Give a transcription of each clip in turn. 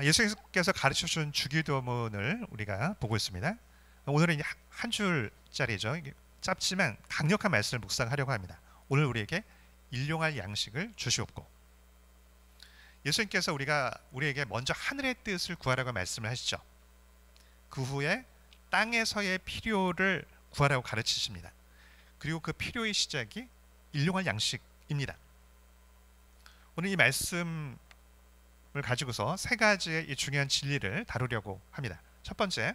예수님께서 가르쳐준 주기도문을 우리가 보고 있습니다. 오늘은 한 줄짜리죠. 이게 짧지만 강력한 말씀을 묵상하려고 합니다. 오늘 우리에게 일용할 양식을 주시옵고. 예수님께서 우리에게 먼저 하늘의 뜻을 구하라고 말씀을 하시죠. 그 후에 땅에서의 필요를 구하라고 가르치십니다. 그리고 그 필요의 시작이 일용할 양식입니다. 오늘 이 말씀을 가지고서 세 가지의 이 중요한 진리를 다루려고 합니다. 첫 번째,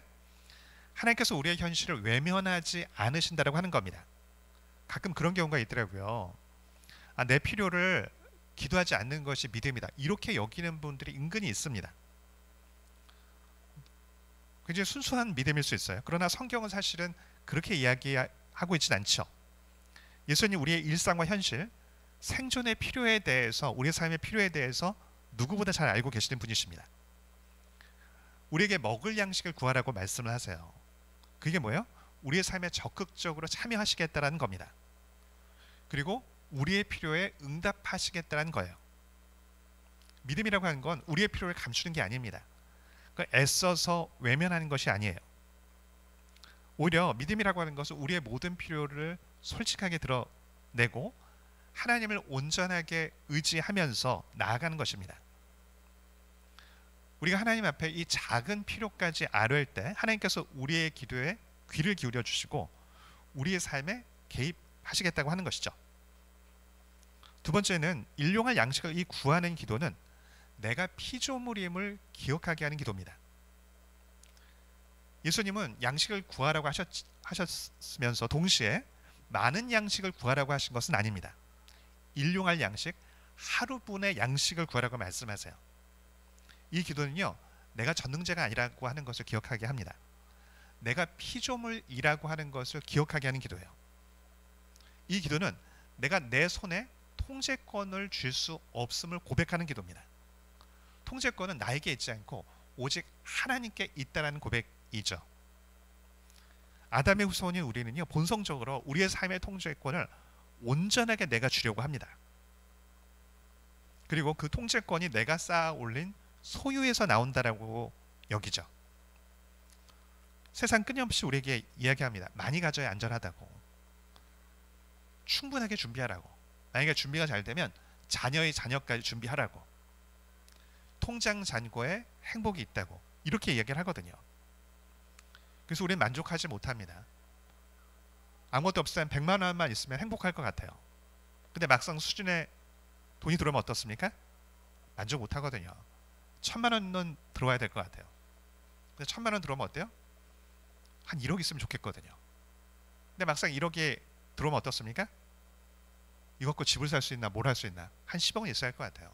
하나님께서 우리의 현실을 외면하지 않으신다고 하는 겁니다. 가끔 그런 경우가 있더라고요. 내 필요를 기도하지 않는 것이 믿음이다, 이렇게 여기는 분들이 은근히 있습니다. 굉장히 순수한 믿음일 수 있어요. 그러나 성경은 사실은 그렇게 이야기하고 있진 않죠. 예수님 우리의 일상과 현실, 생존의 필요에 대해서, 우리의 삶의 필요에 대해서 누구보다 잘 알고 계시는 분이십니다. 우리에게 먹을 양식을 구하라고 말씀을 하세요. 그게 뭐예요? 우리의 삶에 적극적으로 참여하시겠다라는 겁니다. 그리고 우리의 필요에 응답하시겠다는 거예요. 믿음이라고 하는 건 우리의 필요를 감추는 게 아닙니다. 애써서 외면하는 것이 아니에요. 오히려 믿음이라고 하는 것은 우리의 모든 필요를 솔직하게 드러내고 하나님을 온전하게 의지하면서 나아가는 것입니다. 우리가 하나님 앞에 이 작은 필요까지 아뢰을 때 하나님께서 우리의 기도에 귀를 기울여 주시고 우리의 삶에 개입하시겠다고 하는 것이죠. 두 번째는 일용할 양식을 이 구하는 기도는 내가 피조물임을 기억하게 하는 기도입니다. 예수님은 양식을 구하라고 하셨으면서 동시에 많은 양식을 구하라고 하신 것은 아닙니다. 일용할 양식, 하루분의 양식을 구하라고 말씀하세요. 이 기도는요, 내가 전능자가 아니라고 하는 것을 기억하게 합니다. 내가 피조물이라고 하는 것을 기억하게 하는 기도예요. 이 기도는 내가 내 손에 통제권을 줄 수 없음을 고백하는 기도입니다. 통제권은 나에게 있지 않고 오직 하나님께 있다라는 고백이죠. 아담의 후손인 우리는요, 본성적으로 우리의 삶의 통제권을 온전하게 내가 주려고 합니다. 그리고 그 통제권이 내가 쌓아 올린 소유에서 나온다라고 여기죠. 세상 끊임없이 우리에게 이야기합니다. 많이 가져야 안전하다고, 충분하게 준비하라고, 만약에 준비가 잘 되면 자녀의 자녀까지 준비하라고, 통장 잔고에 행복이 있다고, 이렇게 이야기를 하거든요. 그래서 우리는 만족하지 못합니다. 아무것도 없으면 100만 원만 있으면 행복할 것 같아요. 근데 막상 수준에 돈이 들어오면 어떻습니까? 만족 못하거든요. 1000만 원은 들어와야 될 것 같아요. 근데 1000만 원 들어오면 어때요? 한 1억 있으면 좋겠거든요. 근데 막상 1억이 들어오면 어떻습니까? 이거 갖고 집을 살 수 있나, 뭘 할 수 있나? 한 10억은 있어야 할 것 같아요.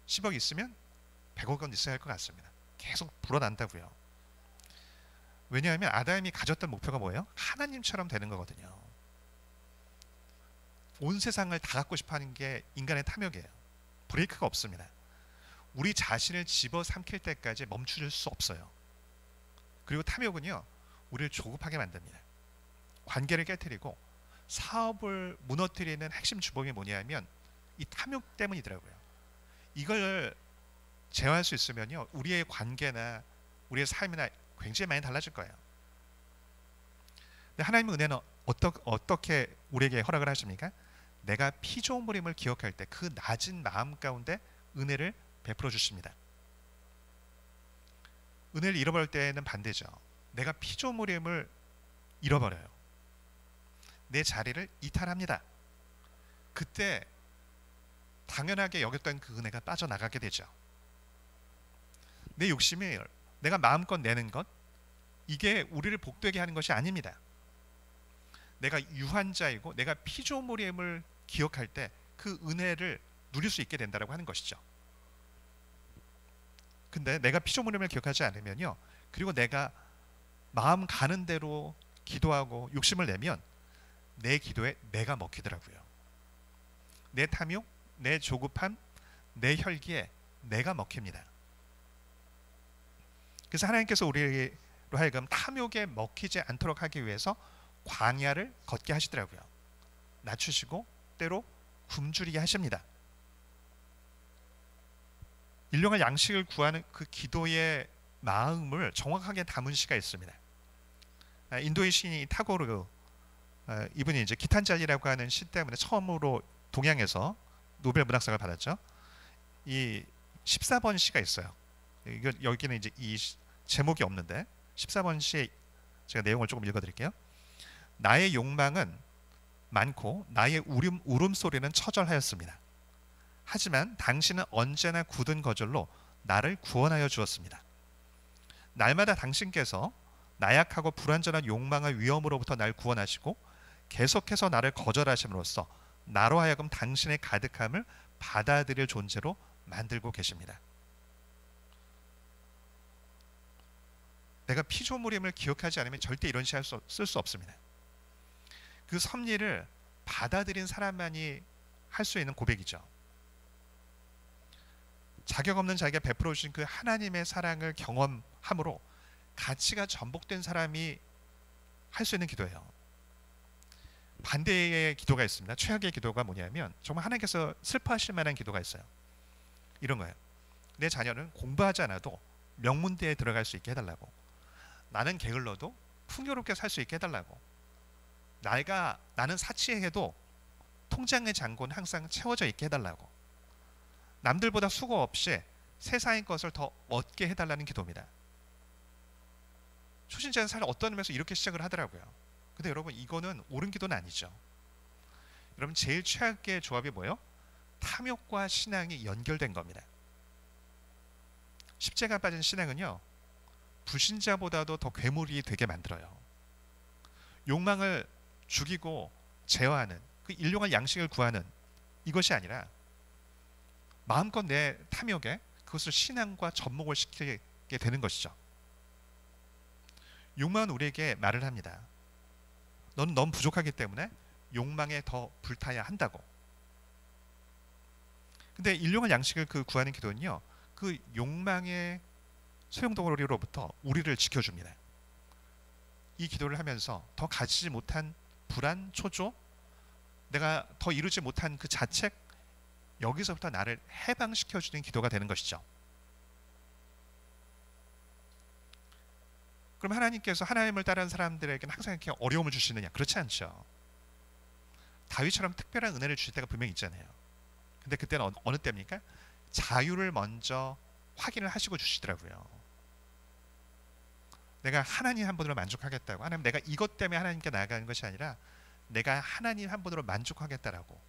10억 있으면 100억 원 있어야 할 것 같습니다. 계속 불어난다고요. 왜냐하면 아담이 가졌던 목표가 뭐예요? 하나님처럼 되는 거거든요. 온 세상을 다 갖고 싶어 하는 게 인간의 탐욕이에요. 브레이크가 없습니다. 우리 자신을 집어삼킬 때까지 멈출 수 없어요. 그리고 탐욕은요, 우리를 조급하게 만듭니다. 관계를 깨트리고 사업을 무너뜨리는 핵심 주범이 뭐냐면 이 탐욕 때문이더라고요. 이걸 제어할 수 있으면요, 우리의 관계나 우리의 삶이나 굉장히 많이 달라질 거예요. 근데 하나님의 은혜는 어떻게 우리에게 허락을 하십니까? 내가 피조물임을 기억할 때 그 낮은 마음 가운데 은혜를 베풀어 주십니다. 은혜를 잃어버릴 때는 반대죠. 내가 피조물임을 잃어버려요. 내 자리를 이탈합니다. 그때 당연하게 여겼던 그 은혜가 빠져나가게 되죠. 내 욕심이 내가 마음껏 내는 것, 이게 우리를 복되게 하는 것이 아닙니다. 내가 유한자이고 내가 피조물임을 기억할 때 그 은혜를 누릴 수 있게 된다고 하는 것이죠. 근데 내가 피조물임을 기억하지 않으면요, 그리고 내가 마음 가는 대로 기도하고 욕심을 내면 내 기도에 내가 먹히더라고요. 내 탐욕, 내 조급함, 내 혈기에 내가 먹힙니다. 그래서 하나님께서 우리로 하여금 탐욕에 먹히지 않도록 하기 위해서 광야를 걷게 하시더라고요. 낮추시고 때로 굶주리게 하십니다. 일용할 양식을 구하는 그 기도의 마음을 정확하게 담은 시가 있습니다. 인도의 시인 타고르, 이분이 이제 기탄잘리라고 하는 시 때문에 처음으로 동양에서 노벨 문학상을 받았죠. 이 14번 시가 있어요. 여기는 이제 이 제목이 없는데 14번 시의 제가 내용을 조금 읽어드릴게요. 나의 욕망은 많고 나의 울음소리는 처절하였습니다. 하지만 당신은 언제나 굳은 거절로 나를 구원하여 주었습니다. 날마다 당신께서 나약하고 불완전한 욕망의 위험으로부터 날 구원하시고 계속해서 나를 거절하심으로써 나로 하여금 당신의 가득함을 받아들일 존재로 만들고 계십니다. 내가 피조물임을 기억하지 않으면 절대 이런 시 쓸 수 없습니다. 그 섭리를 받아들인 사람만이 할 수 있는 고백이죠. 자격 없는 자에게 베풀어 주신 그 하나님의 사랑을 경험함으로 가치가 전복된 사람이 할 수 있는 기도예요. 반대의 기도가 있습니다. 최악의 기도가 뭐냐면 정말 하나님께서 슬퍼하실 만한 기도가 있어요. 이런 거예요. 내 자녀는 공부하지 않아도 명문대에 들어갈 수 있게 해달라고. 나는 게을러도 풍요롭게 살 수 있게 해달라고. 나는 사치해도 통장의 잔고는 항상 채워져 있게 해달라고. 남들보다 수고 없이 세상의 것을 더 얻게 해달라는 기도입니다. 초신자는 사실 어떤 의미에서 이렇게 시작을 하더라고요. 근데 여러분 이거는 옳은 기도는 아니죠. 여러분 제일 최악의 조합이 뭐예요? 탐욕과 신앙이 연결된 겁니다. 십자가 빠진 신앙은요, 불신자보다도 더 괴물이 되게 만들어요. 욕망을 죽이고 제어하는, 그 일용할 양식을 구하는 이것이 아니라 마음껏 내 탐욕에 그것을 신앙과 접목을 시키게 되는 것이죠. 욕망은 우리에게 말을 합니다. 너는 너무 부족하기 때문에 욕망에 더 불타야 한다고. 근데 일용할 양식을 구하는 기도는요, 그 욕망의 소용돌이로부터 우리를 지켜줍니다. 이 기도를 하면서 더 가지지 못한 불안, 초조, 내가 더 이루지 못한 그 자책, 여기서부터 나를 해방시켜주는 기도가 되는 것이죠. 그럼 하나님께서 하나님을 따르는 사람들에게는 항상 이렇게 어려움을 주시느냐? 그렇지 않죠. 다윗처럼 특별한 은혜를 주실 때가 분명히 있잖아요. 근데 그때는 어느 때입니까? 자유를 먼저 확인을 하시고 주시더라고요. 내가 하나님 한 분으로 만족하겠다고. 하나님, 내가 이것 때문에 하나님께 나아가는 것이 아니라 내가 하나님 한 분으로 만족하겠다라고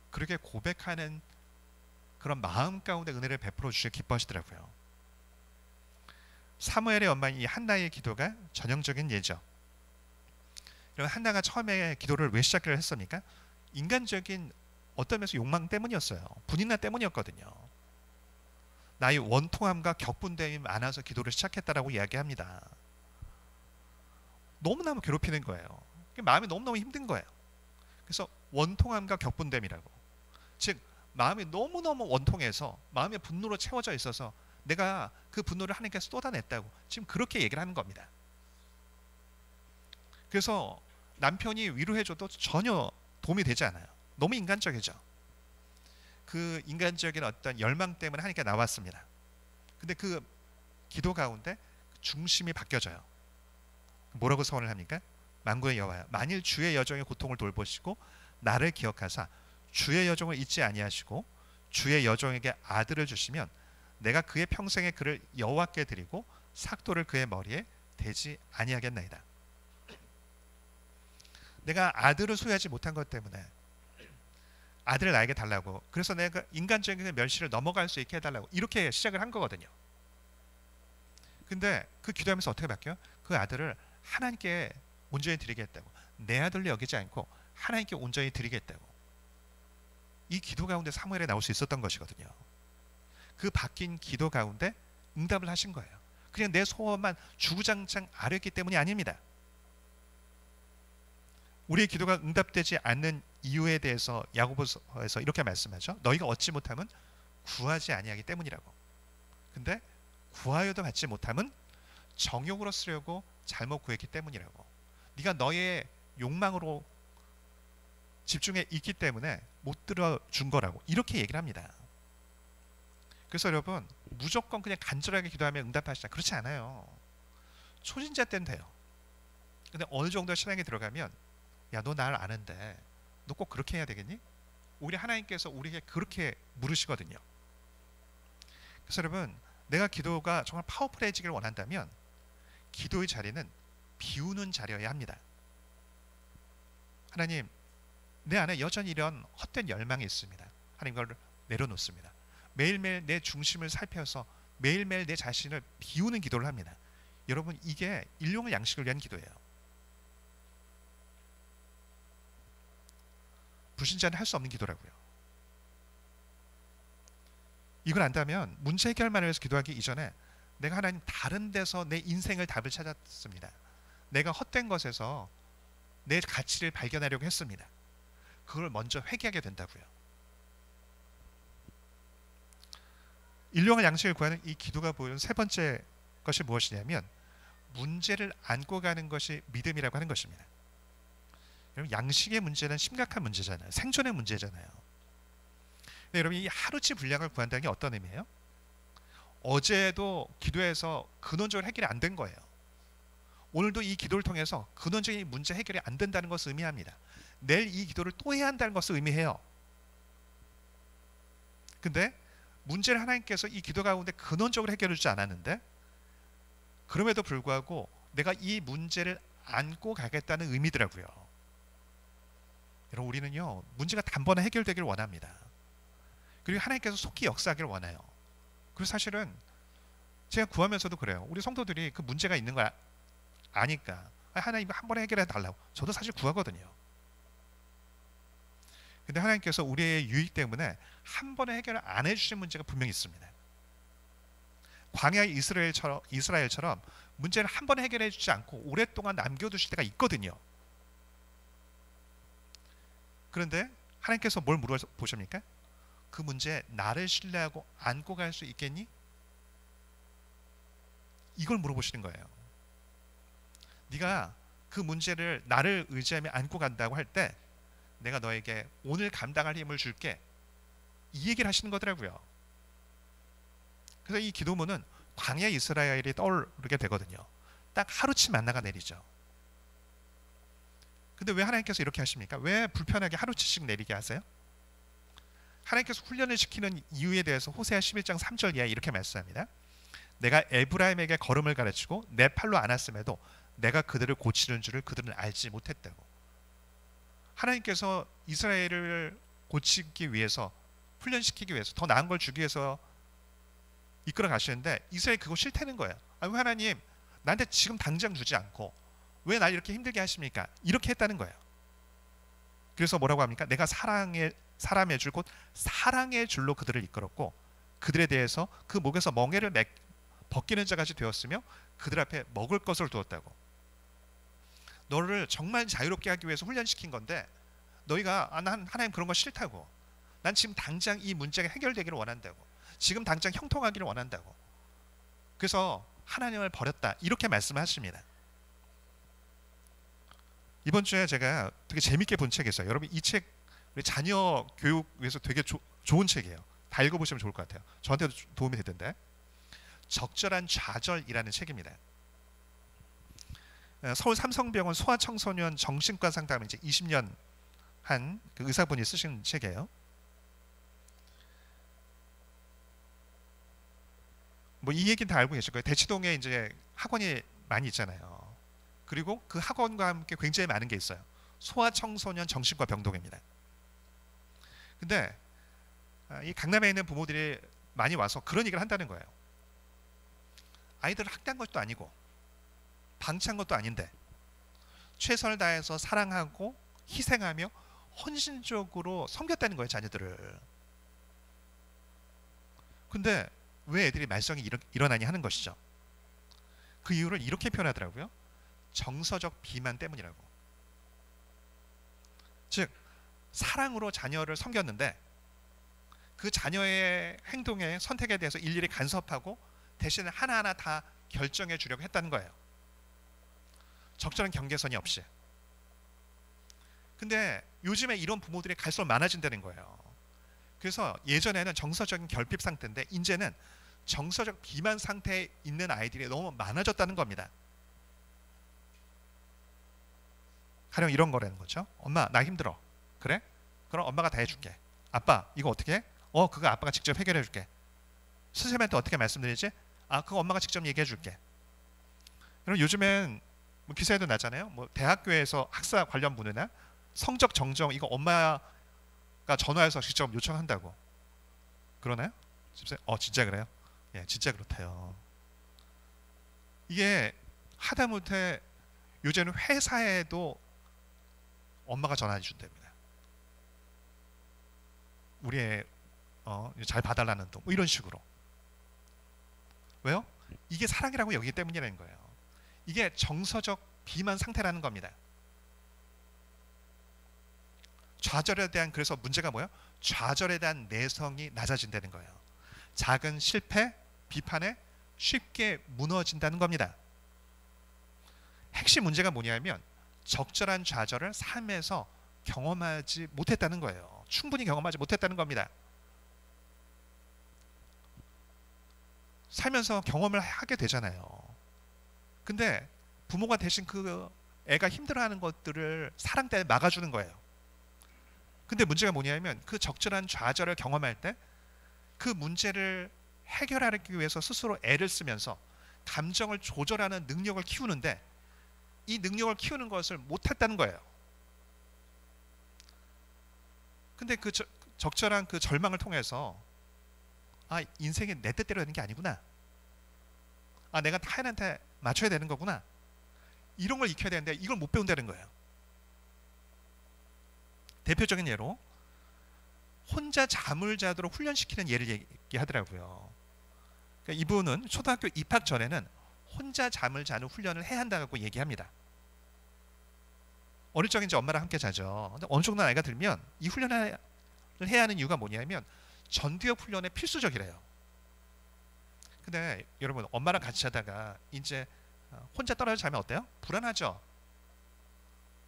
그렇게 고백하는 그런 마음 가운데 은혜를 베풀어 주시길 기뻐하시더라고요. 사무엘의 엄마인 이 한나의 기도가 전형적인 예죠. 여러분, 한나가 처음에 기도를 왜 시작을 했습니까? 인간적인 어떤 면에서 욕망 때문이었어요. 분인나 때문이었거든요. 나의 원통함과 격분됨이 많아서 기도를 시작했다라고 이야기합니다. 너무너무 괴롭히는 거예요. 마음이 너무너무 힘든 거예요. 그래서 원통함과 격분됨이라고. 즉 마음이 너무너무 원통해서 마음의 분노로 채워져 있어서 내가 그 분노를 하나님께서 쏟아냈다고 지금 그렇게 얘기를 하는 겁니다. 그래서 남편이 위로해줘도 전혀 도움이 되지 않아요. 너무 인간적이죠. 그 인간적인 어떤 열망 때문에 하나님께 나왔습니다. 근데 그 기도 가운데 중심이 바뀌어져요. 뭐라고 서원을 합니까? 만군의 여호와여, 만일 주의 여종의 고통을 돌보시고 나를 기억하사 주의 여종을 잊지 아니하시고 주의 여종에게 아들을 주시면 내가 그의 평생에 그를 여호와께 드리고 삭도를 그의 머리에 대지 아니하겠나이다. 내가 아들을 소유하지 못한 것 때문에 아들을 나에게 달라고, 그래서 내가 인간적인 멸시를 넘어갈 수 있게 해달라고 이렇게 시작을 한 거거든요. 근데 그 기도하면서 어떻게 바뀌어요? 그 아들을 하나님께 온전히 드리겠다고, 내 아들로 여기지 않고 하나님께 온전히 드리겠다고. 이 기도 가운데 사무엘에 나올 수 있었던 것이거든요. 그 바뀐 기도 가운데 응답을 하신 거예요. 그냥 내 소원만 주구장창 아뢰기 때문이 아닙니다. 우리의 기도가 응답되지 않는 이유에 대해서 야고보서에서 이렇게 말씀하죠. 너희가 얻지 못함은 구하지 아니하기 때문이라고. 근데 구하여도 받지 못함은 정욕으로 쓰려고 잘못 구했기 때문이라고. 네가 너의 욕망으로 집중해 있기 때문에 못 들어준 거라고 이렇게 얘기를 합니다. 그래서 여러분 무조건 그냥 간절하게 기도하면 응답하시다 그렇지 않아요. 초신자 때는 돼요. 근데 어느 정도 신앙에 들어가면 야, 너 날 아는데 너 꼭 그렇게 해야 되겠니? 오히려 하나님께서 우리에게 그렇게 물으시거든요. 그래서 여러분 내가 기도가 정말 파워풀해지기를 원한다면 기도의 자리는 비우는 자리여야 합니다. 하나님, 내 안에 여전히 이런 헛된 열망이 있습니다. 하나님 그걸 내려놓습니다. 매일매일 내 중심을 살펴서 매일매일 내 자신을 비우는 기도를 합니다. 여러분 이게 일용할 양식을 위한 기도예요. 불신자는 할 수 없는 기도라고요. 이걸 안다면 문제 해결만을 위해서 기도하기 이전에 내가 하나님 다른 데서 내 인생을 답을 찾았습니다. 내가 헛된 것에서 내 가치를 발견하려고 했습니다. 그걸 먼저 회개하게 된다고요. 일용할 양식을 구하는 이 기도가 보여준 세 번째 것이 무엇이냐면 문제를 안고 가는 것이 믿음이라고 하는 것입니다. 여러분 양식의 문제는 심각한 문제잖아요. 생존의 문제잖아요. 근데 여러분 이 하루치 분량을 구한다는 게 어떤 의미예요? 어제도 기도해서 근원적으로 해결이 안 된 거예요. 오늘도 이 기도를 통해서 근원적인 문제 해결이 안 된다는 것을 의미합니다. 내일 이 기도를 또 해야 한다는 것을 의미해요. 근데 문제를 하나님께서 이 기도 가운데 근원적으로 해결해 주지 않았는데 그럼에도 불구하고 내가 이 문제를 안고 가겠다는 의미더라고요. 여러분 우리는요 문제가 단번에 해결되기를 원합니다. 그리고 하나님께서 속히 역사하기를 원해요. 그리고 사실은 제가 구하면서도 그래요. 우리 성도들이 그 문제가 있는 걸 아니까 하나님 한 번에 해결해 달라고 저도 사실 구하거든요. 근데 하나님께서 우리의 유익 때문에 한 번에 해결을 안 해주신 문제가 분명히 있습니다. 광야 이스라엘처럼 문제를 한 번에 해결해 주지 않고 오랫동안 남겨두실 때가 있거든요. 그런데 하나님께서 뭘 물어보십니까? 그 문제에 나를 신뢰하고 안고 갈 수 있겠니? 이걸 물어보시는 거예요. 네가 그 문제를 나를 의지하며 안고 간다고 할 때 내가 너에게 오늘 감당할 힘을 줄게. 이 얘기를 하시는 거더라고요. 그래서 이 기도문은 광야 이스라엘이 떠오르게 되거든요. 딱 하루치 만나가 내리죠. 근데 왜 하나님께서 이렇게 하십니까? 왜 불편하게 하루치씩 내리게 하세요? 하나님께서 훈련을 시키는 이유에 대해서 호세아 11장 3절 이하에 이렇게 말씀합니다. 내가 에브라임에게 걸음을 가르치고 내 팔로 안았음에도 내가 그들을 고치는 줄을 그들은 알지 못했다고. 하나님께서 이스라엘을 고치기 위해서 훈련시키기 위해서 더 나은 걸 주기 위해서 이끌어 가시는데 이스라엘이 그거 싫다는 거예요. 왜 하나님 나한테 지금 당장 주지 않고 왜 날 이렇게 힘들게 하십니까? 이렇게 했다는 거예요. 그래서 뭐라고 합니까? 내가 사람의 줄 곧 사랑의 줄로 그들을 이끌었고 그들에 대해서 그 목에서 멍에를 벗기는 자같이 되었으며 그들 앞에 먹을 것을 두었다고. 너를 정말 자유롭게 하기 위해서 훈련시킨 건데 너희가 난 하나님 그런 거 싫다고. 난 지금 당장 이 문제가 해결되기를 원한다고. 지금 당장 형통하기를 원한다고. 그래서 하나님을 버렸다. 이렇게 말씀하십니다. 이번 주에 제가 되게 재밌게 본 책이 있어요. 여러분 이 책 우리 자녀 교육 위해서 되게 좋은 책이에요. 다 읽어보시면 좋을 것 같아요. 저한테도 도움이 되던데. 적절한 좌절이라는 책입니다. 서울 삼성병원 소아청소년 정신과 상담을 이제 20년 한 그 의사분이 쓰신 책이에요. 뭐 이 얘기는 다 알고 계실 거예요. 대치동에 이제 학원이 많이 있잖아요. 그리고 그 학원과 함께 굉장히 많은 게 있어요. 소아청소년 정신과 병동입니다. 근데 이 강남에 있는 부모들이 많이 와서 그런 얘기를 한다는 거예요. 아이들을 학대한 것도 아니고 방치한 것도 아닌데 최선을 다해서 사랑하고 희생하며 헌신적으로 섬겼다는 거예요, 자녀들을. 근데 왜 애들이 말썽이 일어나니 하는 것이죠. 그 이유를 이렇게 표현하더라고요. 정서적 비만 때문이라고. 즉 사랑으로 자녀를 섬겼는데 그 자녀의 행동의 선택에 대해서 일일이 간섭하고 대신에 하나하나 다 결정해 주려고 했다는 거예요. 적절한 경계선이 없이. 근데 요즘에 이런 부모들이 갈수록 많아진다는 거예요. 그래서 예전에는 정서적인 결핍 상태인데 이제는 정서적 비만 상태에 있는 아이들이 너무 많아졌다는 겁니다. 가령 이런 거라는 거죠. 엄마 나 힘들어. 그래? 그럼 엄마가 다 해줄게. 아빠 이거 어떻게 해? 그거 아빠가 직접 해결해 줄게. 선생님한테 어떻게 말씀드리지? 그거 엄마가 직접 얘기해 줄게. 그럼 요즘엔 뭐 기사에도 나잖아요. 뭐 대학교에서 학사 관련 문제나 성적 정정 이거 엄마가 전화해서 직접 요청한다고. 그러나요? 진짜 그래요? 예, 진짜 그렇대요. 이게 하다못해 요새는 회사에도 엄마가 전화해 준답니다. 우리의 잘 봐달라는 둥, 뭐 이런 식으로. 왜요? 이게 사랑이라고 여기기 때문이라는 거예요. 이게 정서적 비만 상태라는 겁니다. 좌절에 대한 그래서 문제가 뭐예요? 좌절에 대한 내성이 낮아진다는 거예요. 작은 실패, 비판에 쉽게 무너진다는 겁니다. 핵심 문제가 뭐냐면 적절한 좌절을 삶에서 경험하지 못했다는 거예요. 충분히 경험하지 못했다는 겁니다. 살면서 경험을 하게 되잖아요. 근데 부모가 대신 그 애가 힘들어하는 것들을 사랑 때문에 막아주는 거예요. 근데 문제가 뭐냐면 그 적절한 좌절을 경험할 때 그 문제를 해결하기 위해서 스스로 애를 쓰면서 감정을 조절하는 능력을 키우는데 이 능력을 키우는 것을 못했다는 거예요. 근데 그 적절한 그 절망을 통해서 인생이 내 뜻대로 되는 게 아니구나. 내가 타인한테 맞춰야 되는 거구나. 이런 걸 익혀야 되는데 이걸 못 배운다는 거예요. 대표적인 예로 혼자 잠을 자도록 훈련시키는 예를 얘기하더라고요. 그러니까 이분은 초등학교 입학 전에는 혼자 잠을 자는 훈련을 해야 한다고 얘기합니다. 어릴 적에 이제 엄마랑 함께 자죠. 근데 어느 정도 나이가 들면 이 훈련을 해야 하는 이유가 뭐냐면 전두엽 훈련에 필수적이래요. 근데 여러분 엄마랑 같이 자다가 이제 혼자 떨어져 자면 어때요? 불안하죠.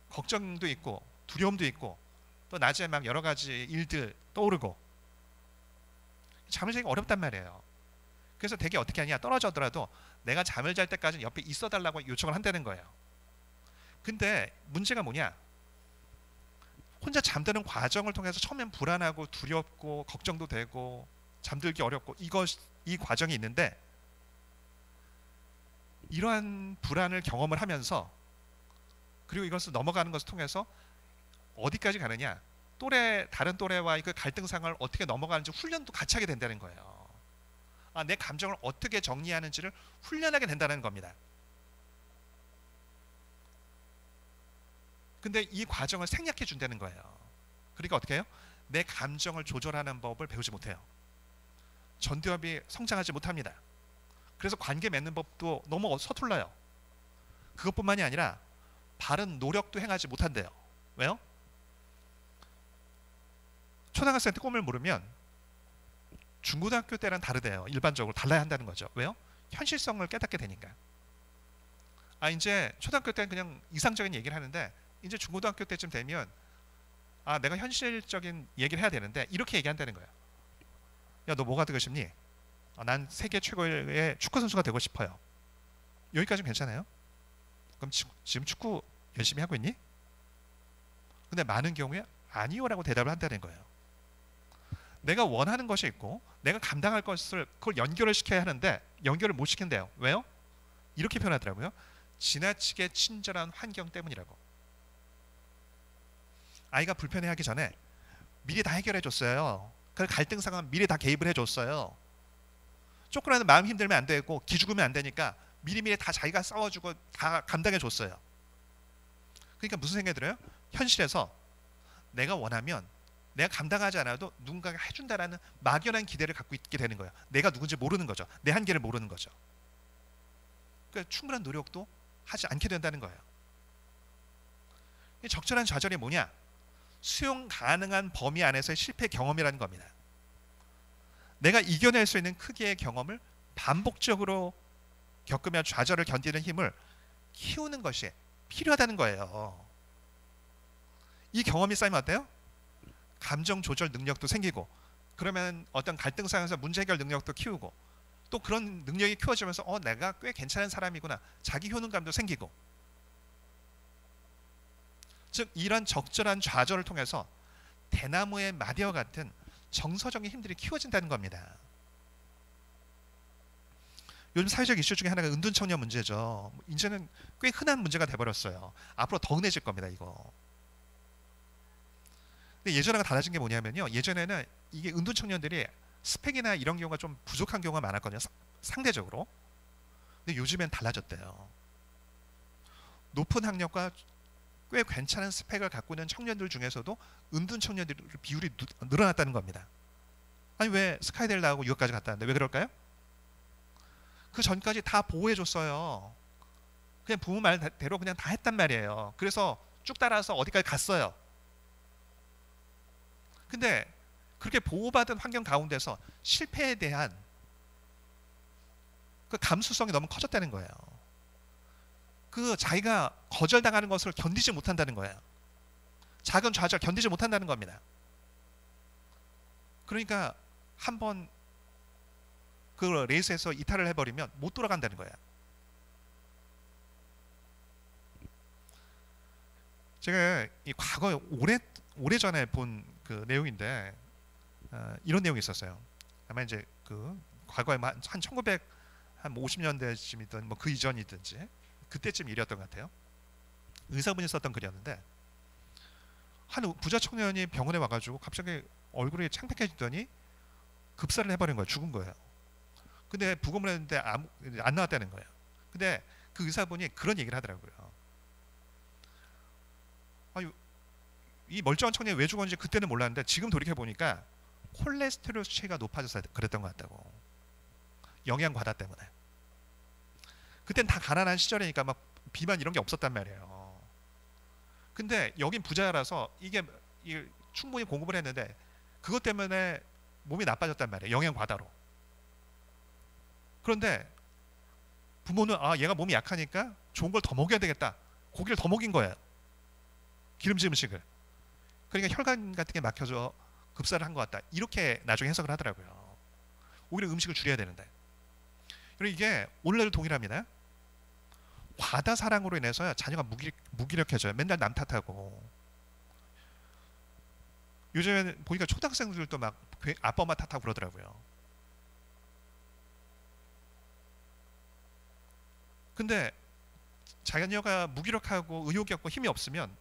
걱정도 있고 두려움도 있고 또 낮에 막 여러 가지 일들 떠오르고 잠을 자기가 어렵단 말이에요. 그래서 되게 어떻게 하냐, 떨어져더라도 내가 잠을 잘 때까지는 옆에 있어 달라고 요청을 한다는 거예요. 근데 문제가 뭐냐, 혼자 잠드는 과정을 통해서 처음엔 불안하고 두렵고 걱정도 되고 잠들기 어렵고 이 과정이 있는데 이러한 불안을 경험을 하면서 그리고 이것을 넘어가는 것을 통해서 어디까지 가느냐, 다른 또래와의 그 갈등상을 어떻게 넘어가는지 훈련도 같이 하게 된다는 거예요. 내 감정을 어떻게 정리하는지를 훈련하게 된다는 겁니다. 근데 이 과정을 생략해 준다는 거예요. 그러니까 어떻게 해요? 내 감정을 조절하는 법을 배우지 못해요. 전두엽이 성장하지 못합니다. 그래서 관계 맺는 법도 너무 서툴러요. 그것뿐만이 아니라 바른 노력도 행하지 못한대요. 왜요? 초등학생 때 꿈을 물으면 중고등학교 때랑 다르대요. 일반적으로 달라야 한다는 거죠. 왜요? 현실성을 깨닫게 되니까. 이제 초등학교 때는 그냥 이상적인 얘기를 하는데 이제 중고등학교 때쯤 되면 내가 현실적인 얘기를 해야 되는데 이렇게 얘기한다는 거예요. 야, 너 뭐가 되고 싶니? 난 세계 최고의 축구 선수가 되고 싶어요. 여기까지는 괜찮아요? 그럼 지금 축구 열심히 하고 있니? 근데 많은 경우에 아니요라고 대답을 한다는 거예요. 내가 원하는 것이 있고 내가 감당할 것을 그걸 연결을 시켜야 하는데 연결을 못 시킨대요. 왜요? 이렇게 표현하더라고요. 지나치게 친절한 환경 때문이라고. 아이가 불편해하기 전에 미리 다 해결해 줬어요. 그 갈등 상황 미리 다 개입을 해줬어요. 조금이라도 마음 힘들면 안 되고 기죽으면 안 되니까 미리미리 다 자기가 싸워주고 다 감당해 줬어요. 그러니까 무슨 생각이 들어요? 현실에서 내가 원하면 내가 감당하지 않아도 누군가가 해준다라는 막연한 기대를 갖고 있게 되는 거예요. 내가 누군지 모르는 거죠. 내 한계를 모르는 거죠. 그러니까 충분한 노력도 하지 않게 된다는 거예요. 적절한 좌절이 뭐냐? 수용 가능한 범위 안에서의 실패 경험이라는 겁니다. 내가 이겨낼 수 있는 크기의 경험을 반복적으로 겪으며 좌절을 견디는 힘을 키우는 것이 필요하다는 거예요. 이 경험이 쌓이면 어때요? 감정 조절 능력도 생기고 그러면 어떤 갈등 상황에서 문제 해결 능력도 키우고, 또 그런 능력이 키워지면서 내가 꽤 괜찮은 사람이구나, 자기 효능감도 생기고. 즉 이런 적절한 좌절을 통해서 대나무의 마디와 같은 정서적인 힘들이 키워진다는 겁니다. 요즘 사회적 이슈 중에 하나가 은둔청년 문제죠. 이제는 꽤 흔한 문제가 돼버렸어요. 앞으로 더 흔해질 겁니다, 이거. 근데 예전하고 달라진 게 뭐냐면요, 예전에는 이게 은둔청년들이 스펙이나 이런 경우가 좀 부족한 경우가 많았거든요, 상대적으로. 근데 요즘엔 달라졌대요. 높은 학력과 꽤 괜찮은 스펙을 갖고 있는 청년들 중에서도 은둔청년들의 비율이 늘어났다는 겁니다. 아니 왜 스카이대를 나오고 유학까지 갔다 왔는데 왜 그럴까요? 그 전까지 다 보호해줬어요. 그냥 부모 말대로 그냥 다 했단 말이에요. 그래서 쭉 따라서 어디까지 갔어요. 근데 그렇게 보호받은 환경 가운데서 실패에 대한 그 감수성이 너무 커졌다는 거예요. 그 자기가 거절당하는 것을 견디지 못한다는 거예요. 작은 좌절 견디지 못한다는 겁니다. 그러니까 한번 그 레이스에서 이탈을 해버리면 못 돌아간다는 거예요. 제가 이 과거에 오래전에 본 그 내용인데 이런 내용이 있었어요. 아마 이제 그 과거에 한 1950년대쯤이든 뭐 그 이전이든지 그때쯤 일이었던 것 같아요. 의사분이 썼던 글이었는데, 한 부자 청년이 병원에 와가지고 갑자기 얼굴이 창백해지더니 급사를 해버린 거예요. 죽은 거예요. 근데 부검을 했는데 안 나왔다는 거예요. 근데 그 의사분이 그런 얘기를 하더라고요. 아유, 이 멀쩡한 청년이 왜 죽었는지 그때는 몰랐는데 지금 돌이켜보니까 콜레스테롤 수치가 높아져서 그랬던 것 같다고. 영양 과다 때문에. 그땐 다 가난한 시절이니까 막 비만 이런 게 없었단 말이에요. 근데 여긴 부자라서 이게 충분히 공급을 했는데 그것 때문에 몸이 나빠졌단 말이에요. 영양 과다로. 그런데 부모는 얘가 몸이 약하니까 좋은 걸 더 먹여야 되겠다. 고기를 더 먹인 거예요. 기름진 음식을. 그러니까 혈관 같은 게 막혀서 급사를 한 것 같다. 이렇게 나중에 해석을 하더라고요. 오히려 음식을 줄여야 되는데. 그리고 이게 오늘날도 동일합니다. 과다 사랑으로 인해서 자녀가 무기력해져요. 맨날 남 탓하고. 요즘에 보니까 초등학생들도 막 아빠 엄마 탓하고 그러더라고요. 근데 자녀가 무기력하고 의욕이 없고 힘이 없으면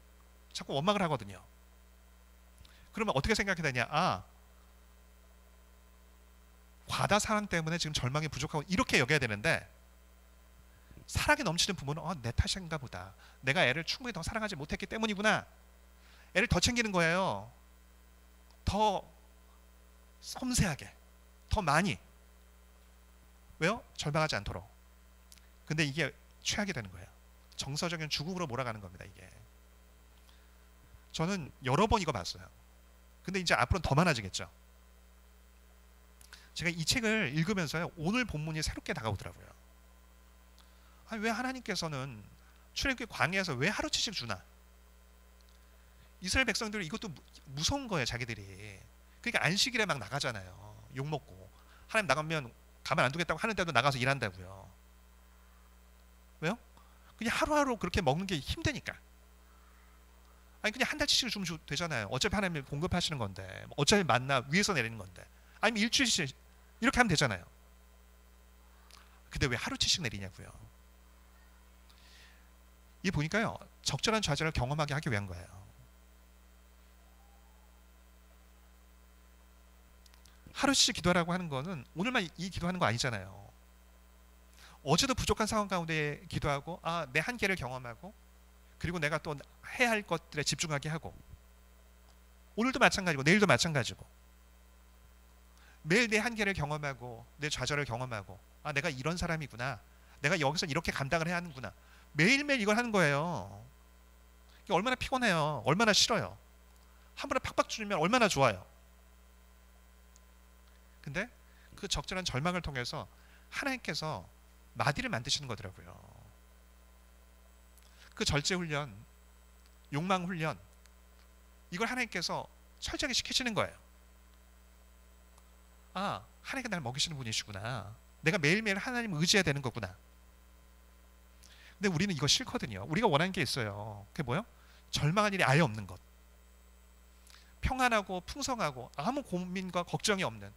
자꾸 원망을 하거든요. 그러면 어떻게 생각해야 되냐? 과다 사랑 때문에 지금 절망이 부족하고 이렇게 여겨야 되는데, 사랑이 넘치는 부모는 내 탓인가 보다. 내가 애를 충분히 더 사랑하지 못했기 때문이구나. 애를 더 챙기는 거예요. 더 섬세하게, 더 많이. 왜요? 절망하지 않도록. 근데 이게 최악이 되는 거예요. 정서적인 죽음으로 몰아가는 겁니다, 이게. 저는 여러 번 이거 봤어요. 근데 이제 앞으로는 더 많아지겠죠. 제가 이 책을 읽으면서요, 오늘 본문이 새롭게 다가오더라고요. 왜 하나님께서는 출애굽기 광야에서 왜 하루치씩 주나? 이스라엘 백성들이 이것도 무서운 거예요, 자기들이. 그러니까 안식일에 막 나가잖아요. 욕 먹고. 하나님 나가면 가만 안 두겠다고 하는데도 나가서 일한다고요. 왜요? 그냥 하루하루 그렇게 먹는 게 힘드니까. 아니 그냥 한 달치씩 주면 되잖아요. 어차피 하나님이 공급하시는 건데, 어차피 만나 위에서 내리는 건데, 아니면 일주일씩 이렇게 하면 되잖아요. 근데 왜 하루치씩 내리냐고요. 이 보니까요, 적절한 좌절을 경험하게 하기 위한 거예요. 하루씩 기도하라고 하는 거는 오늘만 이 기도하는 거 아니잖아요. 어제도 부족한 상황 가운데 기도하고 내 한계를 경험하고, 그리고 내가 또 해야 할 것들에 집중하게 하고, 오늘도 마찬가지고 내일도 마찬가지고, 매일 내 한계를 경험하고 내 좌절을 경험하고, 내가 이런 사람이구나, 내가 여기서 이렇게 감당을 해야 하는구나, 매일매일 이걸 하는 거예요. 이게 얼마나 피곤해요. 얼마나 싫어요. 한 번에 팍팍 줄이면 얼마나 좋아요. 근데 그 적절한 절망을 통해서 하나님께서 마디를 만드시는 거더라고요. 그 절제 훈련, 욕망 훈련, 이걸 하나님께서 철저하게 시키시는 거예요. 아, 하나님께 날 먹이시는 분이시구나. 내가 매일매일 하나님을 의지해야 되는 거구나. 근데 우리는 이거 싫거든요. 우리가 원하는 게 있어요. 그게 뭐예요? 절망한 일이 아예 없는 것. 평안하고 풍성하고 아무 고민과 걱정이 없는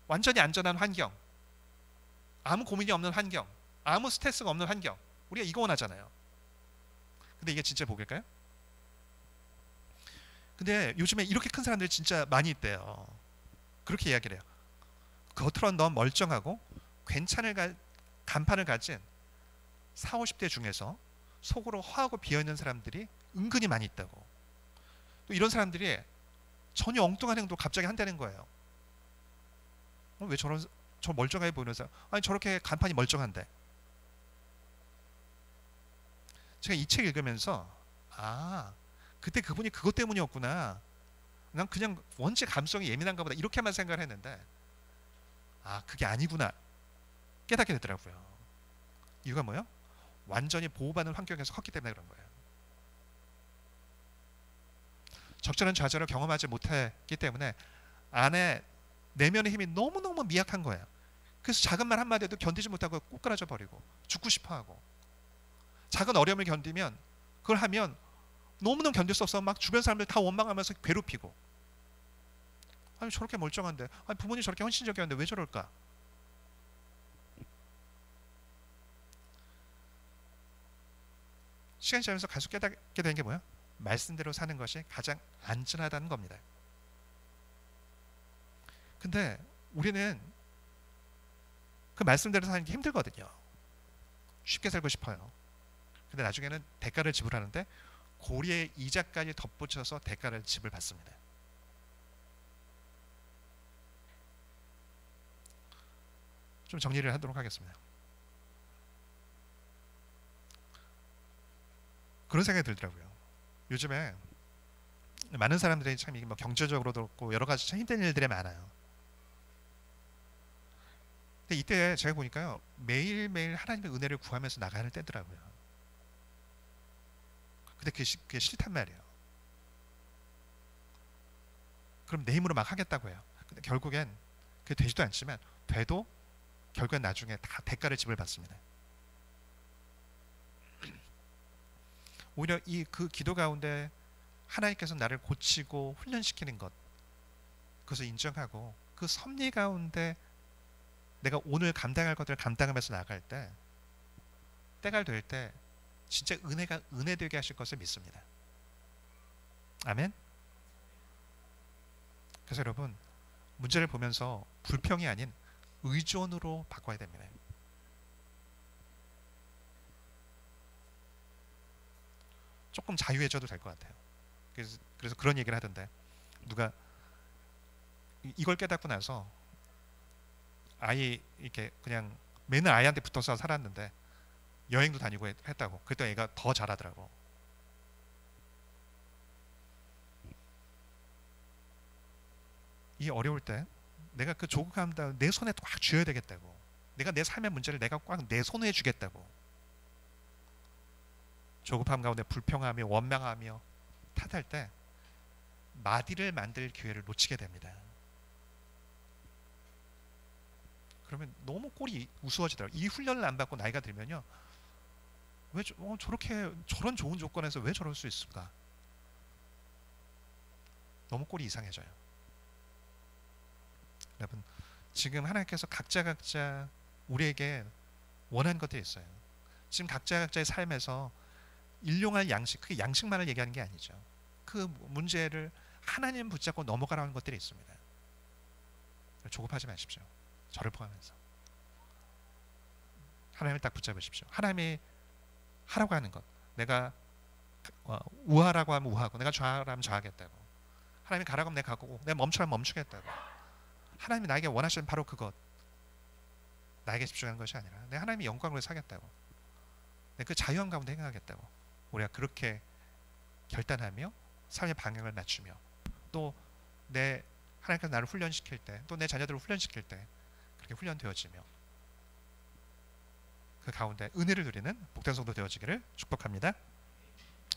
완전히 안전한 환경. 아무 고민이 없는 환경. 아무 스트레스가 없는 환경. 우리가 이거 원하잖아요. 근데 이게 진짜 복일까요? 근데 요즘에 이렇게 큰 사람들이 진짜 많이 있대요. 그렇게 이야기를 해요. 겉으로는 너무 멀쩡하고 괜찮을 간판을 가진 40, 50대 중에서 속으로 허하고 비어있는 사람들이 은근히 많이 있다고. 또 이런 사람들이 전혀 엉뚱한 행동을 갑자기 한다는 거예요. 왜 저 멀쩡해 보이는 사람? 아니 저렇게 간판이 멀쩡한데. 제가 이 책 읽으면서 그때 그분이 그것 때문이었구나. 난 그냥 원체 감성이 예민한가 보다 이렇게만 생각을 했는데 그게 아니구나 깨닫게 되더라고요. 이유가 뭐예요? 완전히 보호받는 환경에서 컸기 때문에 그런 거예요. 적절한 좌절을 경험하지 못했기 때문에 안에 내면의 힘이 너무너무 미약한 거예요. 그래서 작은 말 한마디도 견디지 못하고 꼬꾸라져 버리고 죽고 싶어하고, 작은 어려움을 견디면 그걸 하면 너무너무 견딜 수 없어 막 주변 사람들 다 원망하면서 괴롭히고, 아니 저렇게 멀쩡한데, 아니 부모님 저렇게 헌신적이었는데 왜 저럴까? 시간이 지나면서 계속 깨닫게 되는 게 뭐야? 말씀대로 사는 것이 가장 안전하다는 겁니다. 근데 우리는 그 말씀대로 사는 게 힘들거든요. 쉽게 살고 싶어요. 근데 나중에는 대가를 지불하는데 고리의 이자까지 덧붙여서 대가를 지불받습니다. 좀 정리를 하도록 하겠습니다. 그런 생각이 들더라고요. 요즘에 많은 사람들이 참 이게 뭐 경제적으로도 그렇고 여러 가지 참 힘든 일들이 많아요. 근데 이때 제가 보니까요, 매일매일 하나님의 은혜를 구하면서 나가는 때더라고요. 근데 그게 싫단 말이에요. 그럼 내 힘으로 막 하겠다고 해요. 근데 결국엔 그게 되지도 않지만, 돼도 결국엔 나중에 다 대가를 지불받습니다. 오히려 그 기도 가운데 하나님께서 나를 고치고 훈련시키는 것, 그것을 인정하고 그 섭리 가운데 내가 오늘 감당할 것들을 감당하면서 나갈 때, 때가 될 때 진짜 은혜가 은혜되게 하실 것을 믿습니다. 아멘. 그래서 여러분, 문제를 보면서 불평이 아닌 의존으로 바꿔야 됩니다. 조금 자유해져도 될 것 같아요. 그래서 그런 얘기를 하던데, 누가 이걸 깨닫고 나서 아이 이렇게 그냥 맨날 아이한테 붙어서 살았는데 여행도 다니고 했다고. 그랬더니 애가 더 잘하더라고. 이 어려울 때 내가 그 조국함다 내 손에 꽉 쥐어야 되겠다고. 내가 내 삶의 문제를 내가 꽉 내 손에 주겠다고. 조급함 가운데 불평하며 원망하며 탓할 때 마디를 만들 기회를 놓치게 됩니다. 그러면 너무 꼴이 우스워지더라고요. 이 훈련을 안 받고 나이가 들면요, 왜 저렇게 저런 좋은 조건에서 왜 저럴 수 있을까? 너무 꼴이 이상해져요. 여러분, 지금 하나님께서 각자 우리에게 원하는 것들이 있어요. 지금 각자의 삶에서 일용할 양식, 그게 양식만을 얘기하는 게 아니죠. 그 문제를 하나님 붙잡고 넘어가라는 것들이 있습니다. 조급하지 마십시오. 저를 포함해서 하나님을 딱 붙잡으십시오. 하나님이 하라고 하는 것, 내가 우하라고 하면 우하고, 내가 좌하라면 좌하겠다고, 하나님이 가라고 하면 내가 가고, 내가 멈추라면 멈추겠다고. 하나님이 나에게 원하시는 바로 그것, 나에게 집중하는 것이 아니라 내 하나님이 영광으로 사겠다고, 내 그 자유함 가운데 행하겠다고. 우리가 그렇게 결단하며 삶의 방향을 낮추며, 또 내 하나님께서 나를 훈련시킬 때, 또 내 자녀들을 훈련시킬 때 그렇게 훈련되어지며 그 가운데 은혜를 누리는 복된 성도 되어지기를 축복합니다.